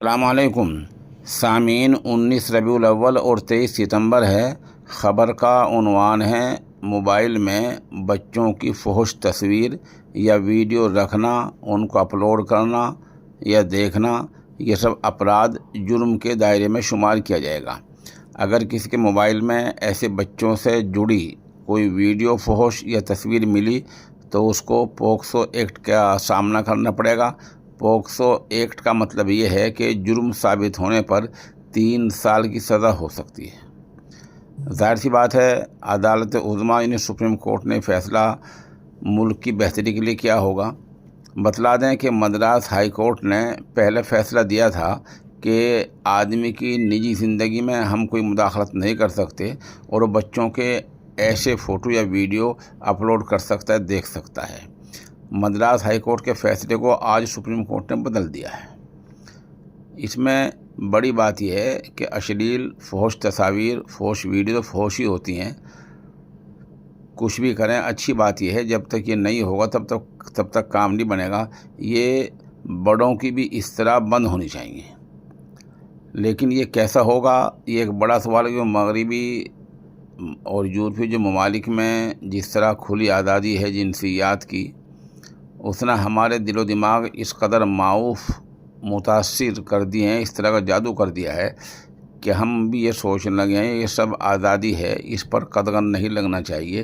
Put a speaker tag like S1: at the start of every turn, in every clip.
S1: السلام علیکم سامعین، 19 ربیع الاول اور 23 ستمبر ہے۔ خبر کا عنوان ہے: موبائل میں بچوں کی فحش تصویر یا ویڈیو رکھنا، ان کو اپلوڈ کرنا یا دیکھنا، یہ سب اپرادھ جرم کے دائرے میں شمار کیا جائے گا۔ اگر کسی کے موبائل میں ایسے بچوں سے جڑی کوئی ویڈیو، فحش یا تصویر ملی تو اس کو پوکسو ایکٹ کا سامنا کرنا پڑے گا۔ پوکسو ایکٹ کا مطلب یہ ہے کہ جرم ثابت ہونے پر 3 سال کی سزا ہو سکتی ہے۔ ظاہر سی بات ہے، عدالت عظمیٰ یعنی سپریم کورٹ نے فیصلہ ملک کی بہتری کے لیے کیا ہوگا۔ بتلا دیں کہ مدراس ہائی کورٹ نے پہلے فیصلہ دیا تھا کہ آدمی کی نجی زندگی میں ہم کوئی مداخلت نہیں کر سکتے اور وہ بچوں کے ایسے فوٹو یا ویڈیو اپلوڈ کر سکتا ہے، دیکھ سکتا ہے۔ مدراس ہائی کورٹ کے فیصلے کو آج سپریم کورٹ نے بدل دیا ہے۔ اس میں بڑی بات یہ ہے کہ اشلیل، فحش تصاویر، فحش ویڈیو تو فحش ہی ہوتی ہیں۔ کچھ بھی کریں، اچھی بات یہ ہے جب تک یہ نہیں ہوگا تب تک کام نہیں بنے گا۔ یہ بڑوں کی بھی اس طرح بند ہونی چاہیے، لیکن یہ کیسا ہوگا، یہ ایک بڑا سوال ہے۔ جو مغربی اور یورپی جو ممالک میں جس طرح کھلی آزادی ہے جنسیات کی، اس نے ہمارے دل و دماغ اس قدر معاف متاثر کر دیے ہیں، اس طرح کا جادو کر دیا ہے کہ ہم بھی یہ سوچنے لگے ہیں یہ سب آزادی ہے، اس پر قدغن نہیں لگنا چاہیے۔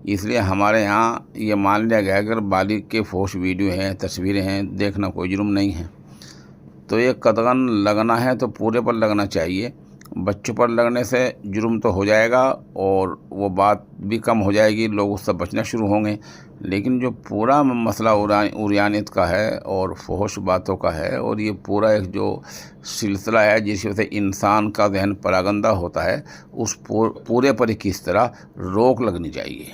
S1: اس لیے ہمارے یہاں یہ مان لیا گیا کہ اگر بالغ کے فحش ویڈیو ہیں، تصویریں ہیں، دیکھنا کوئی جرم نہیں ہے۔ تو یہ قدغن لگنا ہے تو پورے پر لگنا چاہیے۔ بچوں پر لگنے سے جرم تو ہو جائے گا اور وہ بات بھی کم ہو جائے گی، لوگ اس سے بچنا شروع ہوں گے۔ لیکن جو پورا مسئلہ عریانیت کا ہے اور فحش باتوں کا ہے، اور یہ پورا ایک جو سلسلہ ہے جس وجہ سے انسان کا ذہن پراگندہ ہوتا ہے، اس پورے پر کس طرح روک لگنی چاہیے۔